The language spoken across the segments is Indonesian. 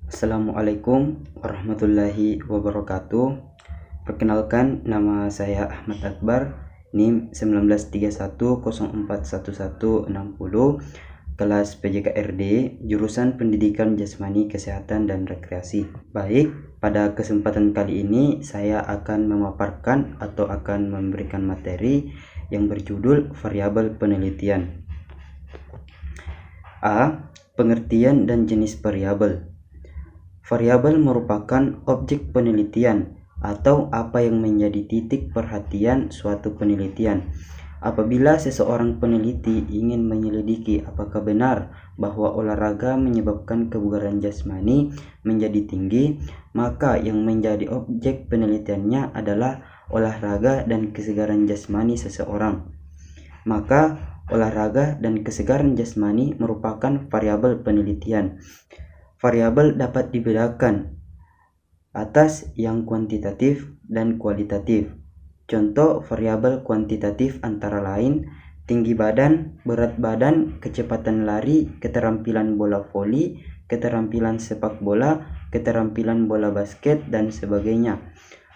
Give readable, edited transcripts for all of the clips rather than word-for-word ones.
Assalamualaikum warahmatullahi wabarakatuh. Perkenalkan, nama saya Ahmad Akbar, NIM 1931041160, kelas PJKRD, jurusan Pendidikan Jasmani, Kesehatan dan Rekreasi. Baik, pada kesempatan kali ini saya akan memaparkan atau akan memberikan materi yang berjudul variabel penelitian. A. Pengertian dan jenis variabel. Variabel merupakan objek penelitian atau apa yang menjadi titik perhatian suatu penelitian. Apabila seseorang peneliti ingin menyelidiki apakah benar bahwa olahraga menyebabkan kebugaran jasmani menjadi tinggi, maka yang menjadi objek penelitiannya adalah olahraga dan kesegaran jasmani seseorang. Maka olahraga dan kesegaran jasmani merupakan variabel penelitian. Variabel dapat dibedakan atas yang kuantitatif dan kualitatif. Contoh variabel kuantitatif antara lain tinggi badan, berat badan, kecepatan lari, keterampilan bola voli, keterampilan sepak bola, keterampilan bola basket, dan sebagainya.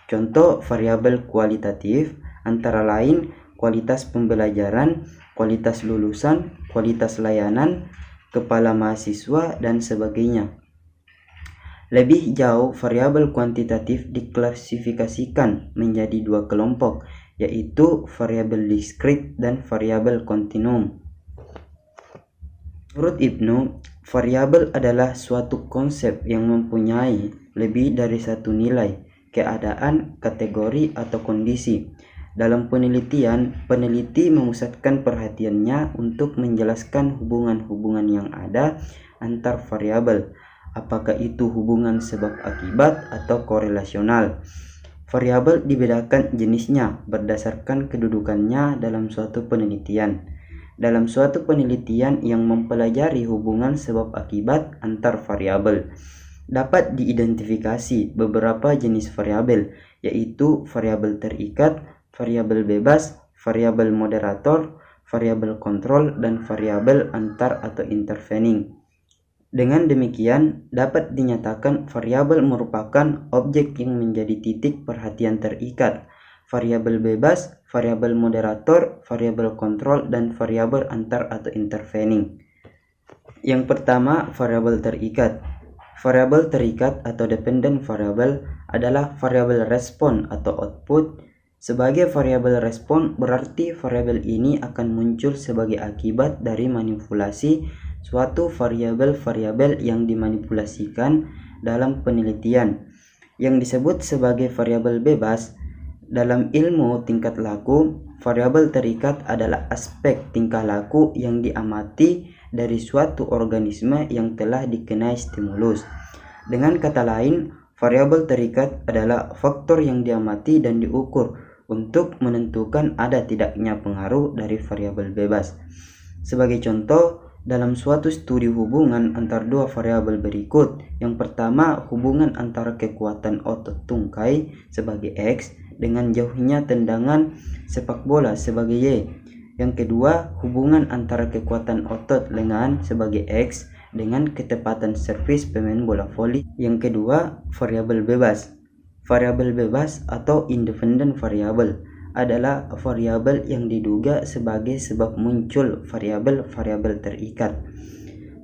Contoh variabel kualitatif antara lain kualitas pembelajaran, kualitas lulusan, kualitas layanan, kepala mahasiswa, dan sebagainya. Lebih jauh, variabel kuantitatif diklasifikasikan menjadi dua kelompok, yaitu variabel diskrit dan variabel kontinum. Menurut Ibnu, variabel adalah suatu konsep yang mempunyai lebih dari satu nilai, keadaan, kategori, atau kondisi. Dalam penelitian, peneliti memusatkan perhatiannya untuk menjelaskan hubungan-hubungan yang ada antar variabel, apakah itu hubungan sebab akibat atau korelasional. Variabel dibedakan jenisnya berdasarkan kedudukannya dalam suatu penelitian. Dalam suatu penelitian yang mempelajari hubungan sebab akibat antar variabel, dapat diidentifikasi beberapa jenis variabel, yaitu variabel terikat, variabel bebas, variabel moderator, variabel kontrol, dan variabel antar atau intervening. Dengan demikian, dapat dinyatakan variabel merupakan objek yang menjadi titik perhatian terikat. Variabel bebas, variabel moderator, variabel kontrol, dan variabel antar atau intervening. Yang pertama, variabel terikat. Variabel terikat atau dependent variable adalah variabel respon atau output. Sebagai variabel respon, berarti variabel ini akan muncul sebagai akibat dari manipulasi suatu variabel-variabel yang dimanipulasikan dalam penelitian, yang disebut sebagai variabel bebas. Dalam ilmu tingkat laku, variabel terikat adalah aspek tingkah laku yang diamati dari suatu organisme yang telah dikenai stimulus. Dengan kata lain, variabel terikat adalah faktor yang diamati dan diukur untuk menentukan ada tidaknya pengaruh dari variabel bebas. Sebagai contoh, dalam suatu studi hubungan antar dua variabel berikut, yang pertama hubungan antara kekuatan otot tungkai sebagai X dengan jauhnya tendangan sepak bola sebagai Y. Yang kedua, hubungan antara kekuatan otot lengan sebagai X dengan ketepatan servis pemain bola voli. Yang kedua, variabel bebas. Variabel bebas atau independent variable adalah variabel yang diduga sebagai sebab muncul variabel-variabel terikat.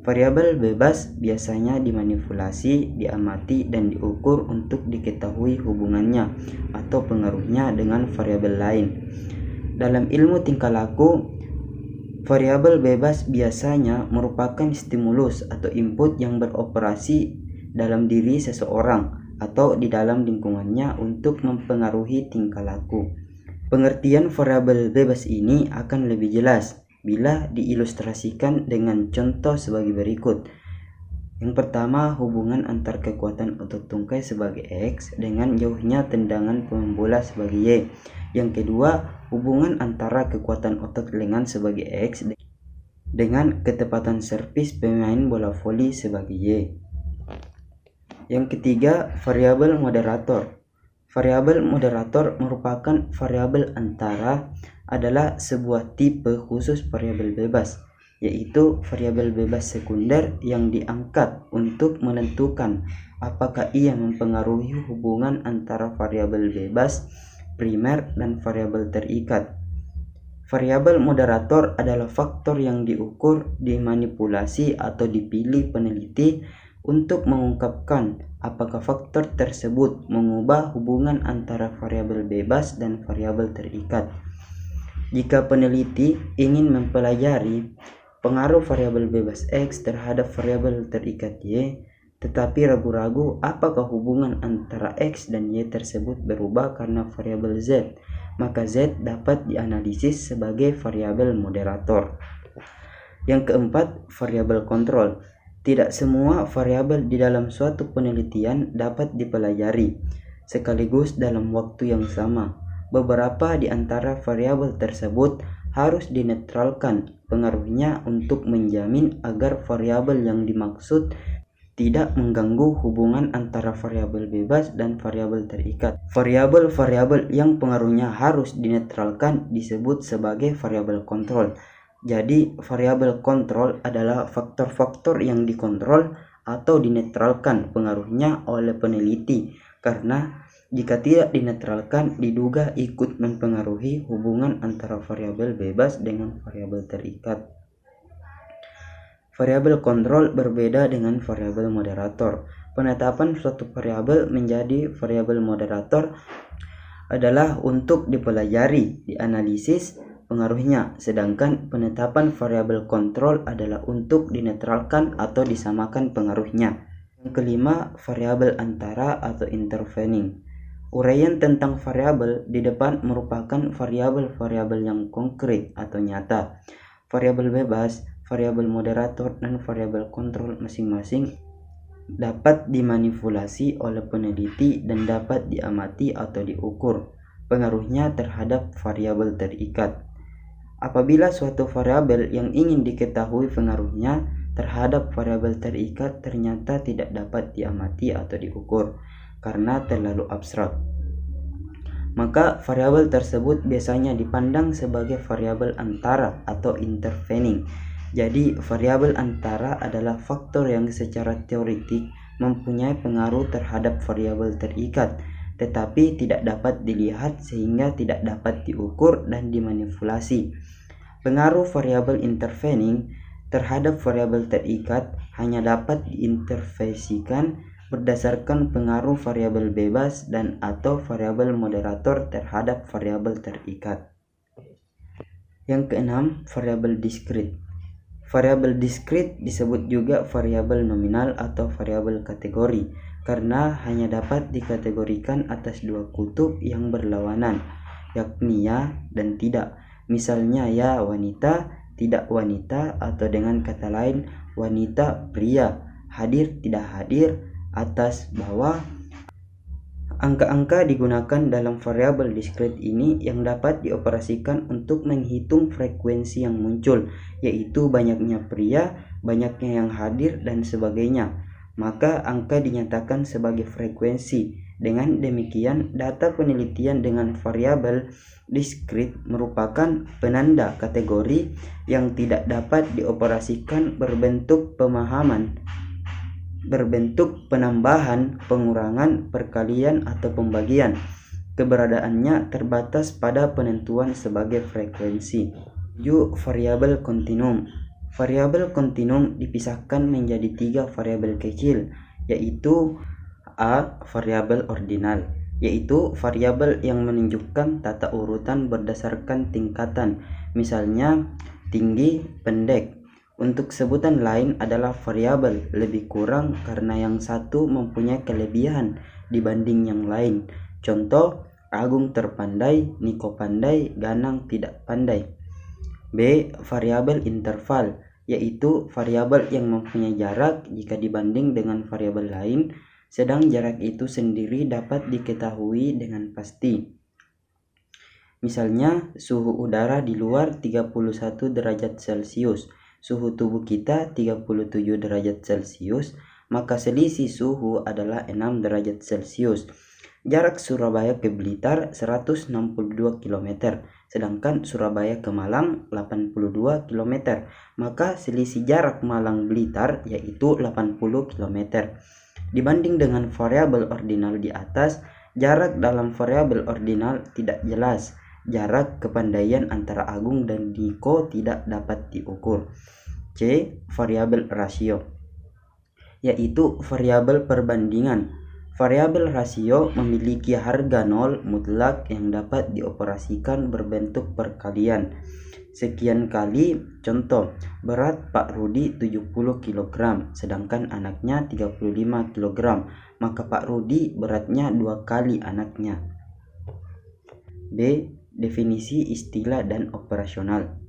Variabel bebas biasanya dimanipulasi, diamati, dan diukur untuk diketahui hubungannya atau pengaruhnya dengan variabel lain. Dalam ilmu tingkah laku, variabel bebas biasanya merupakan stimulus atau input yang beroperasi dalam diri seseorang atau di dalam lingkungannya untuk mempengaruhi tingkah laku. Pengertian variabel bebas ini akan lebih jelas bila diilustrasikan dengan contoh sebagai berikut. Yang pertama, hubungan antar kekuatan otot tungkai sebagai X dengan jauhnya tendangan pemain bola sebagai Y. Yang kedua, hubungan antara kekuatan otot lengan sebagai X dengan ketepatan servis pemain bola voli sebagai Y. Yang ketiga, variabel moderator. Variabel moderator merupakan variabel antara adalah sebuah tipe khusus variabel bebas. yaitu variabel bebas sekunder yang diangkat untuk menentukan apakah ia mempengaruhi hubungan antara variabel bebas primer dan variabel terikat. Variabel moderator adalah faktor yang diukur, dimanipulasi, atau dipilih peneliti untuk mengungkapkan apakah faktor tersebut mengubah hubungan antara variabel bebas dan variabel terikat. Jika peneliti ingin mempelajari pengaruh variabel bebas X terhadap variabel terikat Y, tetapi ragu-ragu apakah hubungan antara X dan Y tersebut berubah karena variabel Z, maka Z dapat dianalisis sebagai variabel moderator. Yang keempat, variabel kontrol. Tidak semua variabel di dalam suatu penelitian dapat dipelajari sekaligus dalam waktu yang sama. Beberapa di antara variabel tersebut harus dinetralkan pengaruhnya untuk menjamin agar variabel yang dimaksud tidak mengganggu hubungan antara variabel bebas dan variabel terikat. Variabel-variabel yang pengaruhnya harus dinetralkan disebut sebagai variabel kontrol. Jadi, variabel kontrol adalah faktor-faktor yang dikontrol atau dinetralkan pengaruhnya oleh peneliti, karena jika tidak dinetralkan diduga ikut mempengaruhi hubungan antara variabel bebas dengan variabel terikat. Variabel kontrol berbeda dengan variabel moderator. Penetapan suatu variabel menjadi variabel moderator adalah untuk dipelajari, dianalisis pengaruhnya, sedangkan penetapan variabel kontrol adalah untuk dinetralkan atau disamakan pengaruhnya. Yang kelima, variabel antara atau intervening. Uraian tentang variabel di depan merupakan variabel-variabel yang konkret atau nyata. Variabel bebas, variabel moderator, dan variabel kontrol masing-masing dapat dimanipulasi oleh peneliti dan dapat diamati atau diukur pengaruhnya terhadap variabel terikat. Apabila suatu variabel yang ingin diketahui pengaruhnya terhadap variabel terikat ternyata tidak dapat diamati atau diukur karena terlalu abstrak, maka variabel tersebut biasanya dipandang sebagai variabel antara atau intervening. Jadi, variabel antara adalah faktor yang secara teoretik mempunyai pengaruh terhadap variabel terikat, tetapi tidak dapat dilihat sehingga tidak dapat diukur dan dimanipulasi. Pengaruh variabel intervening terhadap variabel terikat hanya dapat diintervensikan berdasarkan pengaruh variabel bebas dan atau variabel moderator terhadap variabel terikat. Yang keenam, variabel diskrit. Variabel diskrit disebut juga variabel nominal atau variabel kategori karena hanya dapat dikategorikan atas dua kutub yang berlawanan, yakni ya dan tidak. Misalnya ya wanita, tidak wanita, atau dengan kata lain wanita pria, hadir tidak hadir, atas bawah. Angka-angka digunakan dalam variabel diskrit ini yang dapat dioperasikan untuk menghitung frekuensi yang muncul, yaitu banyaknya pria, banyaknya yang hadir, dan sebagainya. Maka angka dinyatakan sebagai frekuensi. Dengan demikian, data penelitian dengan variabel diskrit merupakan penanda kategori yang tidak dapat dioperasikan berbentuk pemahaman, berbentuk penambahan, pengurangan, perkalian, atau pembagian. Keberadaannya terbatas pada penentuan sebagai frekuensi. 7. Variabel kontinum. Variabel kontinum dipisahkan menjadi 3 variabel kecil, yaitu A. Variabel ordinal, yaitu variabel yang menunjukkan tata urutan berdasarkan tingkatan, misalnya tinggi, pendek. Untuk sebutan lain adalah variabel lebih kurang karena yang satu mempunyai kelebihan dibanding yang lain. Contoh, Agung terpandai, Niko pandai, Ganang tidak pandai. B. Variabel interval, yaitu variabel yang mempunyai jarak jika dibanding dengan variabel lain, sedang jarak itu sendiri dapat diketahui dengan pasti. Misalnya, suhu udara di luar 31 derajat Celcius, suhu tubuh kita 37 derajat Celcius, maka selisih suhu adalah 6 derajat Celcius. Jarak Surabaya ke Blitar 162 km, sedangkan Surabaya ke Malang 82 km. Maka selisih jarak Malang Blitar yaitu 80 km. Dibanding dengan variabel ordinal di atas, jarak dalam variabel ordinal tidak jelas. Jarak kepandaian antara Agung dan Diko tidak dapat diukur. C. Variabel rasio, yaitu variabel perbandingan. Variabel rasio memiliki harga nol mutlak yang dapat dioperasikan berbentuk perkalian. Sekian kali, contoh, berat Pak Rudi 70 kg, sedangkan anaknya 35 kg, maka Pak Rudi beratnya 2 kali anaknya. B. Definisi istilah dan operasional.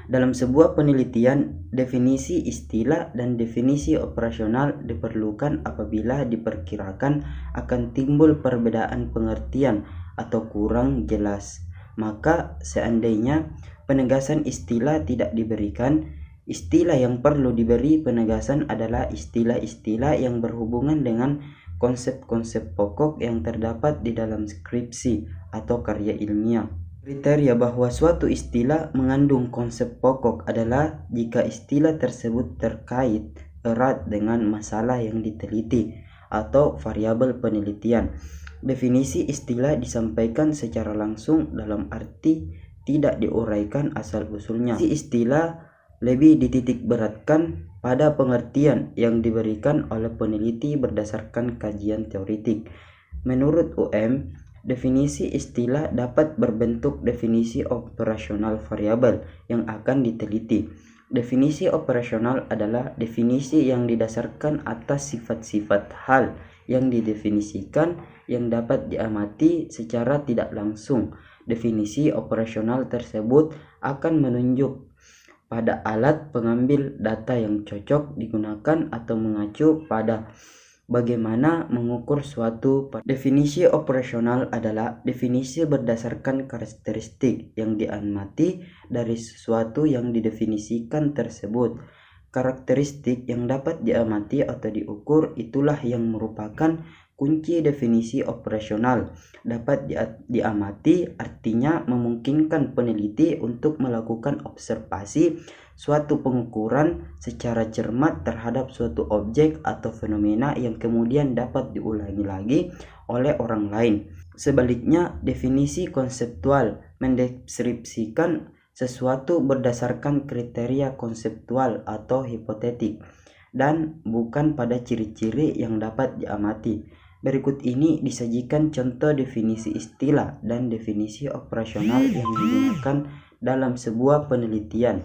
Dalam sebuah penelitian, definisi istilah dan definisi operasional diperlukan apabila diperkirakan akan timbul perbedaan pengertian atau kurang jelas. Maka seandainya penegasan istilah tidak diberikan, istilah yang perlu diberi penegasan adalah istilah-istilah yang berhubungan dengan konsep-konsep pokok yang terdapat di dalam skripsi atau karya ilmiah. Kriteria bahwa suatu istilah mengandung konsep pokok adalah jika istilah tersebut terkait erat dengan masalah yang diteliti atau variabel penelitian. Definisi istilah disampaikan secara langsung dalam arti tidak diuraikan asal-usulnya. Istilah lebih dititik beratkan pada pengertian yang diberikan oleh peneliti berdasarkan kajian teoritik. Menurut UM, definisi istilah dapat berbentuk definisi operasional variabel yang akan diteliti. Definisi operasional adalah definisi yang didasarkan atas sifat-sifat hal yang didefinisikan yang dapat diamati secara tidak langsung. Definisi operasional tersebut akan menunjuk pada alat pengambil data yang cocok digunakan atau mengacu pada bagaimana mengukur suatu. Definisi operasional adalah definisi berdasarkan karakteristik yang diamati dari sesuatu yang didefinisikan tersebut. Karakteristik yang dapat diamati atau diukur itulah yang merupakan kunci definisi operasional. Dapat diamati artinya memungkinkan peneliti untuk melakukan observasi suatu pengukuran secara cermat terhadap suatu objek atau fenomena yang kemudian dapat diulangi lagi oleh orang lain. Sebaliknya, definisi konseptual mendeskripsikan sesuatu berdasarkan kriteria konseptual atau hipotetik dan bukan pada ciri-ciri yang dapat diamati. Berikut ini disajikan contoh definisi istilah dan definisi operasional yang digunakan dalam sebuah penelitian.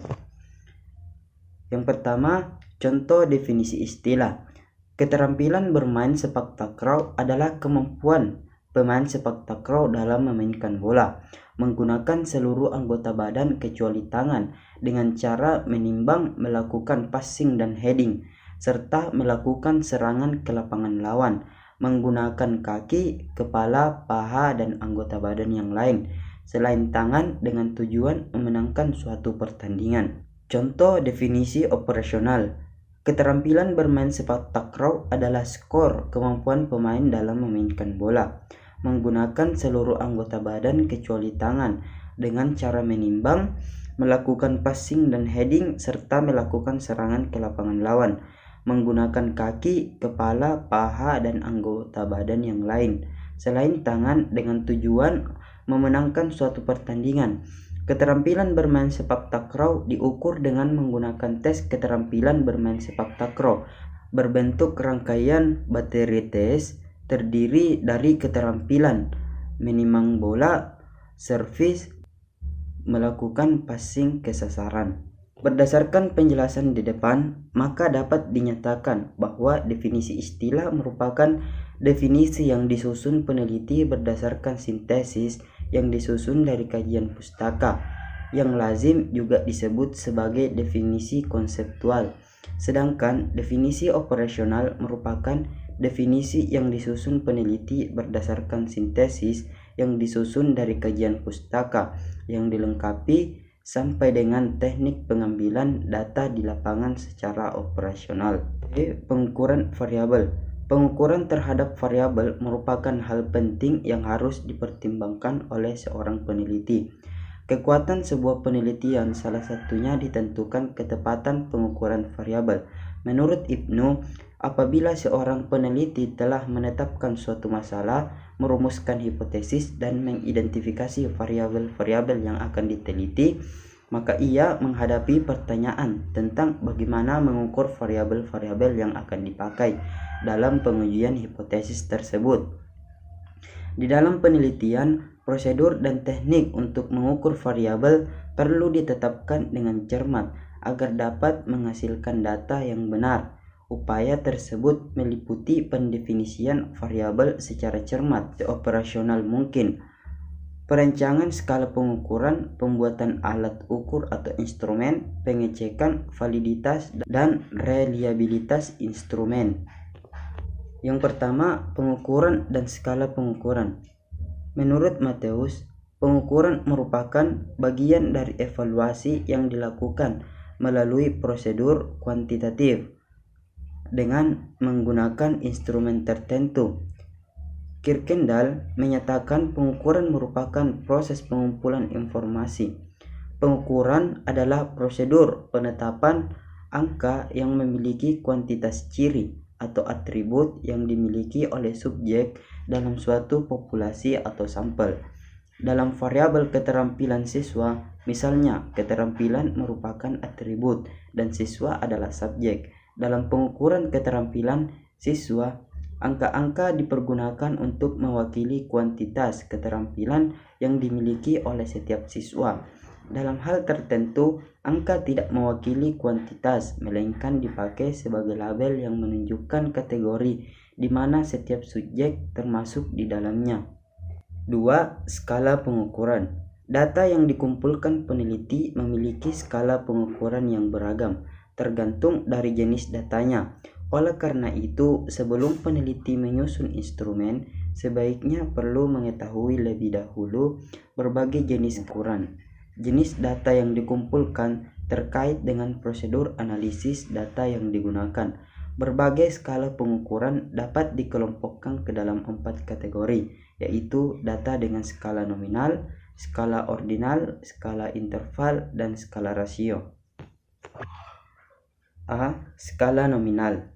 Yang pertama, contoh definisi istilah. Keterampilan bermain sepak takraw adalah kemampuan pemain sepak takraw dalam memainkan bola, menggunakan seluruh anggota badan kecuali tangan dengan cara menimbang, melakukan passing dan heading, serta melakukan serangan ke lapangan lawan, menggunakan kaki, kepala, paha, dan anggota badan yang lain selain tangan dengan tujuan memenangkan suatu pertandingan. Contoh definisi operasional. Keterampilan bermain sepak takraw adalah skor kemampuan pemain dalam memainkan bola, menggunakan seluruh anggota badan kecuali tangan dengan cara menimbang, melakukan passing dan heading, serta melakukan serangan ke lapangan lawan, menggunakan kaki, kepala, paha, dan anggota badan yang lain selain tangan dengan tujuan memenangkan suatu pertandingan. Keterampilan bermain sepak takraw diukur dengan menggunakan tes keterampilan bermain sepak takraw berbentuk rangkaian materi tes terdiri dari keterampilan menimang bola, servis, melakukan passing ke sasaran. Berdasarkan penjelasan di depan, maka dapat dinyatakan bahwa definisi istilah merupakan definisi yang disusun peneliti berdasarkan sintesis yang disusun dari kajian pustaka, yang lazim juga disebut sebagai definisi konseptual. Sedangkan definisi operasional merupakan definisi yang disusun peneliti berdasarkan sintesis yang disusun dari kajian pustaka, yang dilengkapi sampai dengan teknik pengambilan data di lapangan secara operasional. Pengukuran variabel. Pengukuran terhadap variabel merupakan hal penting yang harus dipertimbangkan oleh seorang peneliti. Kekuatan sebuah penelitian salah satunya ditentukan ketepatan pengukuran variabel. Menurut Ibnu, apabila seorang peneliti telah menetapkan suatu masalah, merumuskan hipotesis, dan mengidentifikasi variabel-variabel yang akan diteliti, maka ia menghadapi pertanyaan tentang bagaimana mengukur variabel-variabel yang akan dipakai dalam pengujian hipotesis tersebut. Di dalam penelitian, prosedur dan teknik untuk mengukur variabel perlu ditetapkan dengan cermat agar dapat menghasilkan data yang benar. Upaya tersebut meliputi pendefinisian variabel secara cermat seoperasional mungkin, perancangan skala pengukuran, pembuatan alat ukur atau instrumen, pengecekan validitas dan reliabilitas instrumen. Yang pertama, pengukuran dan skala pengukuran. Menurut Matthews, pengukuran merupakan bagian dari evaluasi yang dilakukan melalui prosedur kuantitatif dengan menggunakan instrumen tertentu. Kirkendall menyatakan pengukuran merupakan proses pengumpulan informasi. Pengukuran adalah prosedur penetapan angka yang memiliki kuantitas ciri atau atribut yang dimiliki oleh subjek dalam suatu populasi atau sampel. Dalam variabel keterampilan siswa, misalnya keterampilan merupakan atribut dan siswa adalah subjek. Dalam pengukuran keterampilan siswa, angka-angka dipergunakan untuk mewakili kuantitas keterampilan yang dimiliki oleh setiap siswa. Dalam hal tertentu, angka tidak mewakili kuantitas, melainkan dipakai sebagai label yang menunjukkan kategori di mana setiap subjek termasuk di dalamnya. 2. Skala pengukuran. Data yang dikumpulkan peneliti memiliki skala pengukuran yang beragam, tergantung dari jenis datanya. Oleh karena itu, sebelum peneliti menyusun instrumen, sebaiknya perlu mengetahui lebih dahulu berbagai jenis ukuran, jenis data yang dikumpulkan terkait dengan prosedur analisis data yang digunakan. Berbagai skala pengukuran dapat dikelompokkan ke dalam 4 kategori, yaitu data dengan skala nominal, skala ordinal, skala interval, dan skala rasio. A. Skala nominal.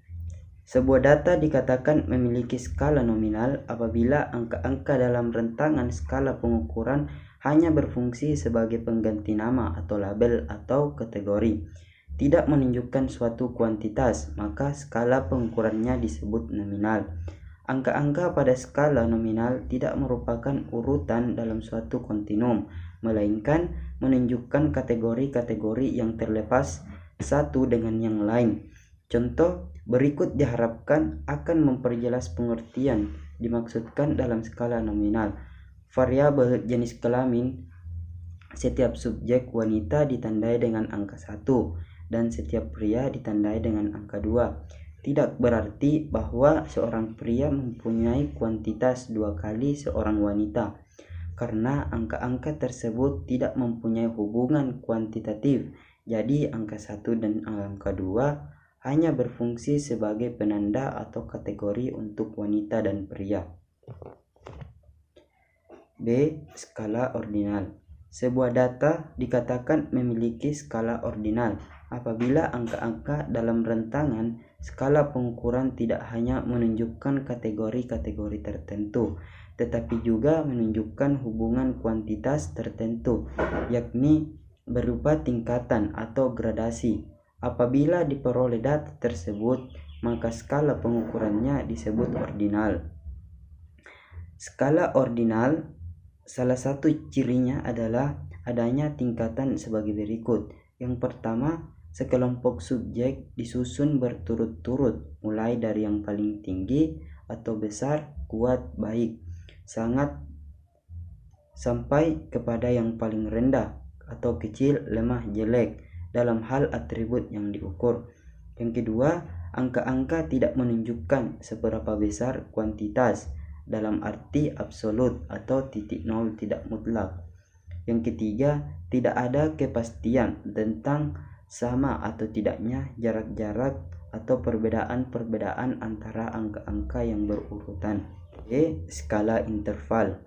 Sebuah data dikatakan memiliki skala nominal apabila angka-angka dalam rentangan skala pengukuran hanya berfungsi sebagai pengganti nama atau label atau kategori, tidak menunjukkan suatu kuantitas, maka skala pengukurannya disebut nominal. Angka-angka pada skala nominal tidak merupakan urutan dalam suatu kontinum, melainkan menunjukkan kategori-kategori yang terlepas satu dengan yang lain. Contoh berikut diharapkan akan memperjelas pengertian dimaksudkan dalam skala nominal. Variabel jenis kelamin setiap subjek wanita ditandai dengan angka 1 dan setiap pria ditandai dengan angka 2. Tidak berarti bahwa seorang pria mempunyai kuantitas 2 kali seorang wanita, karena angka-angka tersebut tidak mempunyai hubungan kuantitatif. Jadi angka 1 dan angka 2 hanya berfungsi sebagai penanda atau kategori untuk wanita dan pria. B. Skala ordinal. Sebuah data dikatakan memiliki skala ordinal apabila angka-angka dalam rentangan skala pengukuran tidak hanya menunjukkan kategori-kategori tertentu, tetapi juga menunjukkan hubungan kuantitas tertentu, yakni berupa tingkatan atau gradasi. Apabila diperoleh data tersebut, maka skala pengukurannya disebut ordinal. Skala ordinal, salah satu cirinya adalah adanya tingkatan sebagai berikut. Yang pertama, sekelompok subjek disusun berturut-turut, mulai dari yang paling tinggi atau besar, kuat, baik, sangat, sampai kepada yang paling rendah atau kecil, lemah, jelek dalam hal atribut yang diukur. Yang kedua, angka-angka tidak menunjukkan seberapa besar kuantitas dalam arti absolut atau titik nol tidak mutlak. Yang ketiga, tidak ada kepastian tentang sama atau tidaknya jarak-jarak atau perbedaan-perbedaan antara angka-angka yang berurutan. Skala interval.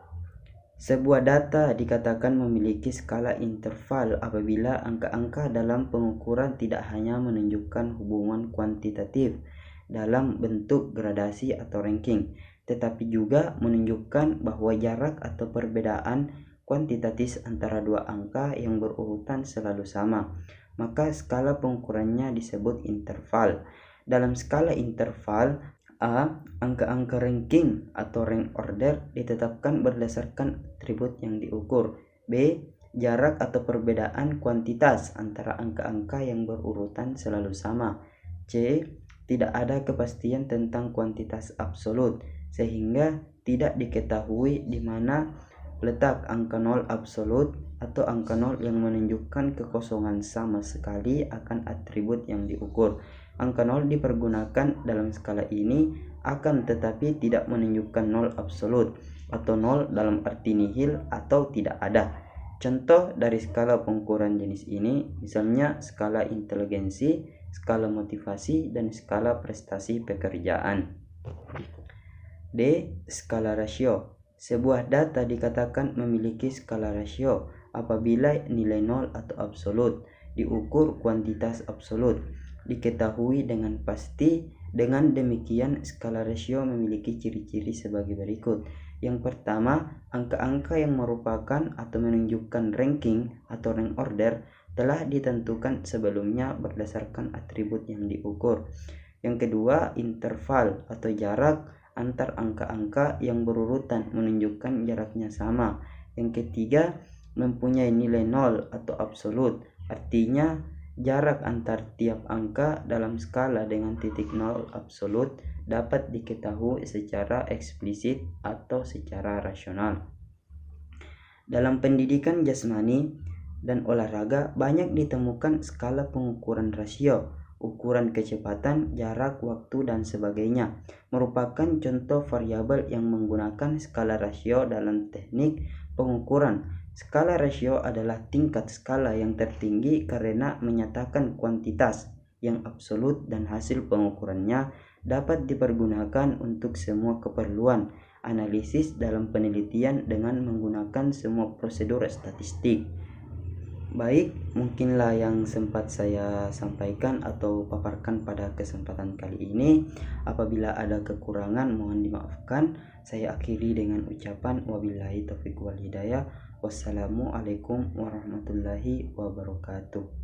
Sebuah data dikatakan memiliki skala interval apabila angka-angka dalam pengukuran tidak hanya menunjukkan hubungan kuantitatif dalam bentuk gradasi atau ranking, tetapi juga menunjukkan bahwa jarak atau perbedaan kuantitatif antara dua angka yang berurutan selalu sama. Maka skala pengukurannya disebut interval. Dalam skala interval, A. Angka-angka ranking atau rank order ditetapkan berdasarkan atribut yang diukur. B. Jarak atau perbedaan kuantitas antara angka-angka yang berurutan selalu sama. C. Tidak ada kepastian tentang kuantitas absolut, sehingga tidak diketahui di mana letak angka 0 absolut atau angka 0 yang menunjukkan kekosongan sama sekali akan atribut yang diukur. Angka 0 dipergunakan dalam skala ini akan tetapi tidak menunjukkan 0 absolut atau 0 dalam arti nihil atau tidak ada. Contoh dari skala pengukuran jenis ini misalnya skala inteligensi, skala motivasi, dan skala prestasi pekerjaan. D. Skala rasio. Sebuah data dikatakan memiliki skala rasio apabila nilai 0 atau absolut diukur kuantitas absolut diketahui dengan pasti. Dengan demikian, skala rasio memiliki ciri-ciri sebagai berikut. Yang pertama, angka-angka yang merupakan atau menunjukkan ranking atau rank order telah ditentukan sebelumnya berdasarkan atribut yang diukur. Yang kedua, interval atau jarak antar angka-angka yang berurutan menunjukkan jaraknya sama. Yang ketiga, mempunyai nilai 0 atau absolut, artinya jarak antar tiap angka dalam skala dengan titik 0 absolut dapat diketahui secara eksplisit atau secara rasional. Dalam pendidikan jasmani dan olahraga banyak ditemukan skala pengukuran rasio, ukuran kecepatan, jarak, waktu, dan sebagainya, merupakan contoh variabel yang menggunakan skala rasio dalam teknik pengukuran. Skala rasio adalah tingkat skala yang tertinggi karena menyatakan kuantitas yang absolut dan hasil pengukurannya dapat dipergunakan untuk semua keperluan analisis dalam penelitian dengan menggunakan semua prosedur statistik. Baik, mungkinlah yang sempat saya sampaikan atau paparkan pada kesempatan kali ini. Apabila ada kekurangan mohon dimaafkan. Saya akhiri dengan ucapan wabillahi taufiq wal hidayah. Wassalamualaikum warahmatullahi wabarakatuh.